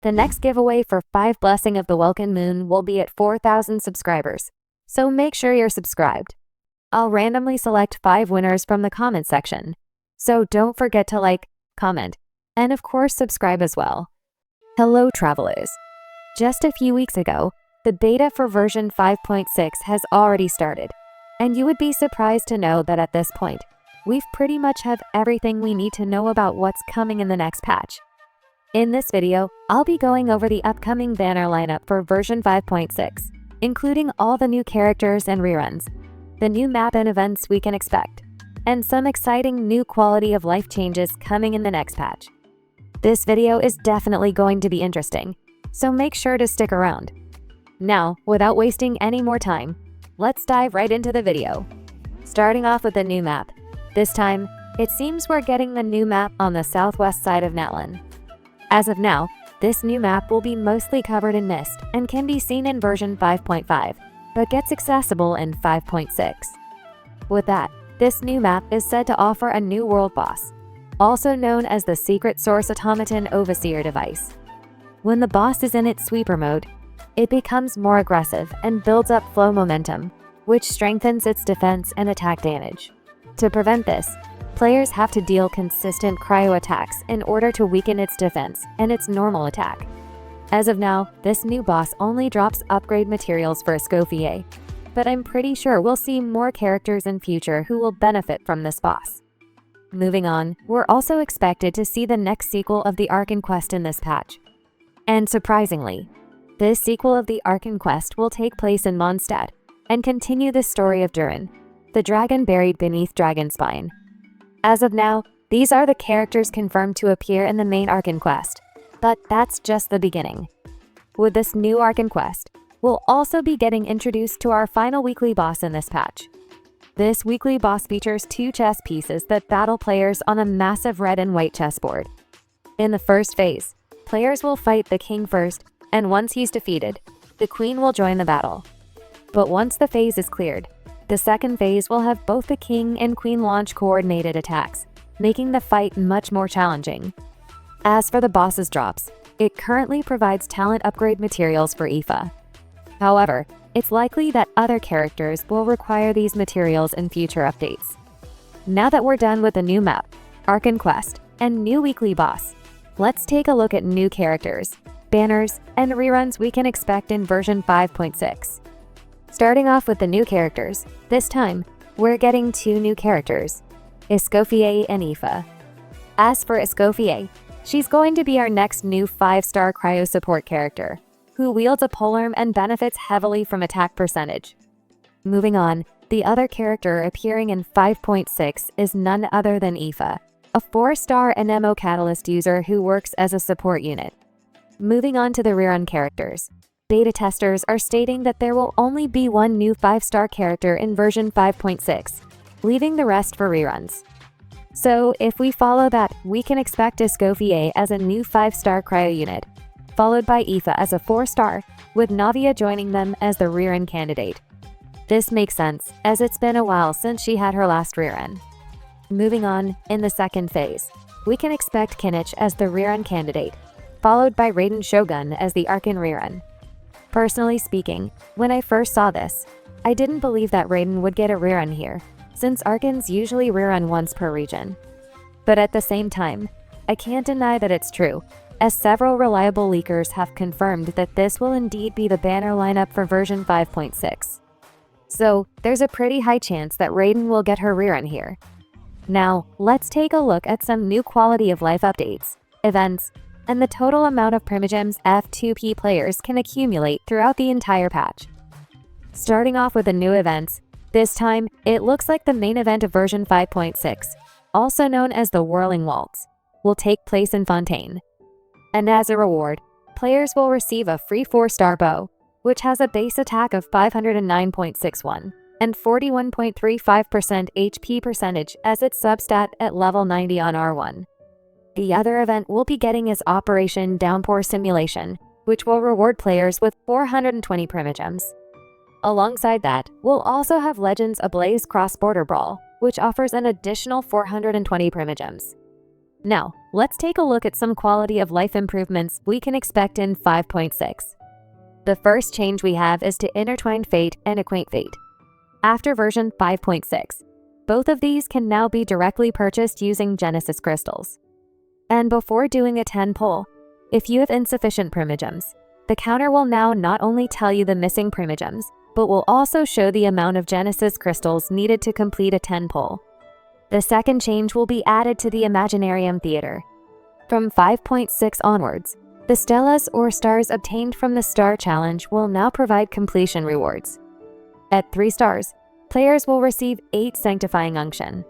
The next giveaway for 5 Blessing of the Welkin Moon will be at 4,000 subscribers, so make sure you're subscribed. I'll randomly select 5 winners from the comment section, so don't forget to like, comment, and of course subscribe as well. Hello travelers! Just a few weeks ago, the beta for version 5.6 has already started, and you would be surprised to know that at this point, we've pretty much have everything we need to know about what's coming in the next patch. In this video, I'll be going over the upcoming banner lineup for version 5.6, including all the new characters and reruns, the new map and events we can expect, and some exciting new quality of life changes coming in the next patch. This video is definitely going to be interesting, so make sure to stick around. Now, without wasting any more time, let's dive right into the video. Starting off with the new map. This time, it seems we're getting the new map on the southwest side of Natlan. As of now, this new map will be mostly covered in mist and can be seen in version 5.5, but gets accessible in 5.6. With that, this new map is said to offer a new world boss, also known as the Secret Source Automaton Overseer device. When the boss is in its sweeper mode, it becomes more aggressive and builds up flow momentum, which strengthens its defense and attack damage. To prevent this, players have to deal consistent cryo attacks in order to weaken its defense and its normal attack. As of now, this new boss only drops upgrade materials for Iskofi-ayh, but I'm pretty sure we'll see more characters in future who will benefit from this boss. Moving on, we're also expected to see the next sequel of the Archon Quest in this patch. And surprisingly, this sequel of the Archon Quest will take place in Mondstadt and continue the story of Durin, the dragon buried beneath Dragonspine. As of now, these are the characters confirmed to appear in the main Archon Quest, but that's just the beginning. With this new Archon Quest, we'll also be getting introduced to our final weekly boss in this patch. This weekly boss features 2 chess pieces that battle players on a massive red and white chessboard. In the first phase, players will fight the king first, and once he's defeated, the queen will join the battle. But once the phase is cleared, the second phase will have both the king and queen launch coordinated attacks, making the fight much more challenging. As for the boss's drops, it currently provides talent upgrade materials for Eefa. However, it's likely that other characters will require these materials in future updates. Now that we're done with the new map, Archon Quest, and new weekly boss, let's take a look at new characters, banners, and reruns we can expect in version 5.6. Starting off with the new characters, this time, we're getting 2 new characters, Iskofi-ayh and Eefa. As for Iskofi-ayh, she's going to be our next new 5-star cryo support character, who wields a polearm and benefits heavily from attack percentage. Moving on, the other character appearing in 5.6 is none other than Eefa, a 4-star NMO Catalyst user who works as a support unit. Moving on to the rerun characters. Beta testers are stating that there will only be 1 new 5-star character in version 5.6, leaving the rest for reruns. So, if we follow that, we can expect Iskofi-ayh as a new 5-star cryo unit, followed by Eefa as a 4-star, with Navia joining them as the rerun candidate. This makes sense, as it's been a while since she had her last rerun. Moving on, in the second phase, we can expect Kinich as the rerun candidate, followed by Raiden Shogun as the Archon rerun. Personally speaking, when I first saw this, I didn't believe that Raiden would get a rerun here, since Archons usually rerun once per region. But at the same time, I can't deny that it's true, as several reliable leakers have confirmed that this will indeed be the banner lineup for version 5.6. So, there's a pretty high chance that Raiden will get her rerun here. Now, let's take a look at some new quality of life updates, events, and the total amount of Primogems F2P players can accumulate throughout the entire patch. Starting off with the new events, this time, it looks like the main event of version 5.6, also known as the Whirling Waltz, will take place in Fontaine. And as a reward, players will receive a free 4-star bow, which has a base attack of 509.61 and 41.35% HP percentage as its substat at level 90 on R1. The other event we'll be getting is Operation Downpour Simulation, which will reward players with 420 Primogems. Alongside that, we'll also have Legends Ablaze Cross-Border Brawl, which offers an additional 420 Primogems. Now, let's take a look at some quality of life improvements we can expect in 5.6. The first change we have is to Intertwined Fate and Acquaint Fate. After version 5.6, both of these can now be directly purchased using Genesis crystals. And before doing a 10 pull, if you have insufficient Primogems, the counter will now not only tell you the missing Primogems, but will also show the amount of Genesis crystals needed to complete a 10 pull. The second change will be added to the Imaginarium Theater. From 5.6 onwards, the Stellas or stars obtained from the Star Challenge will now provide completion rewards. At 3 stars, players will receive 8 Sanctifying Unction.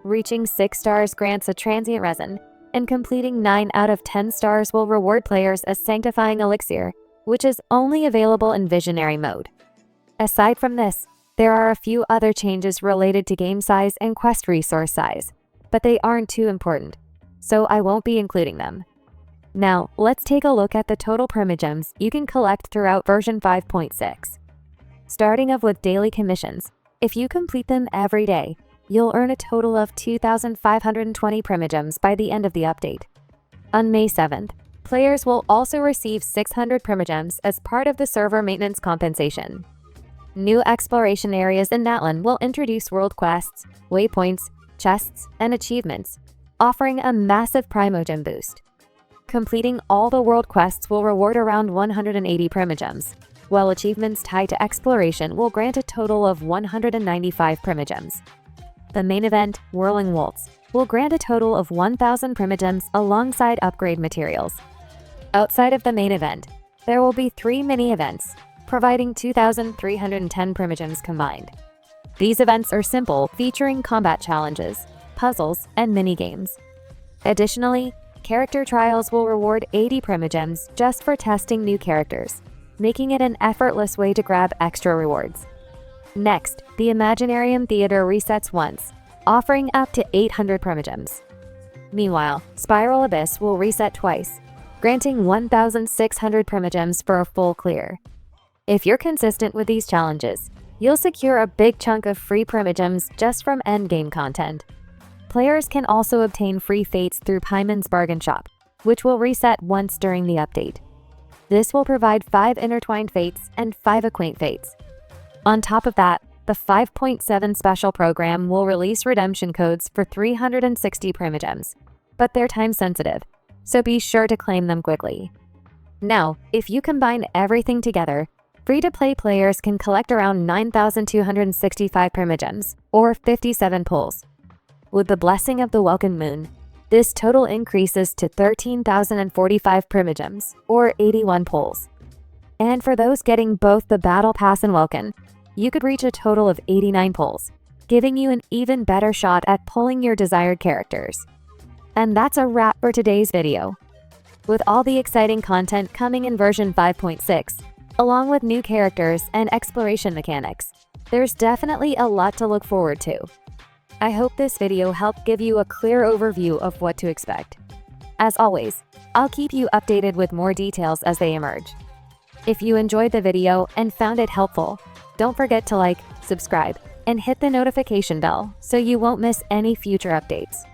Reaching 6 stars grants a Transient Resin, and completing 9 out of 10 stars will reward players a Sanctifying Elixir, which is only available in Visionary mode. Aside from this, there are a few other changes related to game size and quest resource size, but they aren't too important, so I won't be including them. Now, let's take a look at the total Primogems you can collect throughout version 5.6. Starting off with daily commissions, if you complete them every day, you'll earn a total of 2,520 Primogems by the end of the update. On May 7th, players will also receive 600 Primogems as part of the server maintenance compensation. New exploration areas in Natlan will introduce world quests, waypoints, chests, and achievements, offering a massive Primogem boost. Completing all the world quests will reward around 180 Primogems, while achievements tied to exploration will grant a total of 195 Primogems. The main event, Whirling Waltz, will grant a total of 1,000 Primogems alongside upgrade materials. Outside of the main event, there will be 3 mini-events, providing 2,310 Primogems combined. These events are simple, featuring combat challenges, puzzles, and mini-games. Additionally, character trials will reward 80 Primogems just for testing new characters, making it an effortless way to grab extra rewards. Next, the Imaginarium Theater resets once, offering up to 800 Primogems. Meanwhile, Spiral Abyss will reset twice, granting 1,600 Primogems for a full clear. If you're consistent with these challenges, you'll secure a big chunk of free Primogems just from endgame content. Players can also obtain free fates through Paimon's Bargain Shop, which will reset once during the update. This will provide 5 Intertwined Fates and 5 Acquaint Fates. On top of that, the 5.7 special program will release redemption codes for 360 Primogems, but they're time-sensitive, so be sure to claim them quickly. Now, if you combine everything together, free-to-play players can collect around 9,265 Primogems, or 57 pulls. With the blessing of the Welkin Moon, this total increases to 13,045 Primogems, or 81 pulls. And for those getting both the Battle Pass and Welkin, you could reach a total of 89 pulls, giving you an even better shot at pulling your desired characters. And that's a wrap for today's video. With all the exciting content coming in version 5.6, along with new characters and exploration mechanics, there's definitely a lot to look forward to. I hope this video helped give you a clear overview of what to expect. As always, I'll keep you updated with more details as they emerge. If you enjoyed the video and found it helpful, don't forget to like, subscribe, and hit the notification bell so you won't miss any future updates.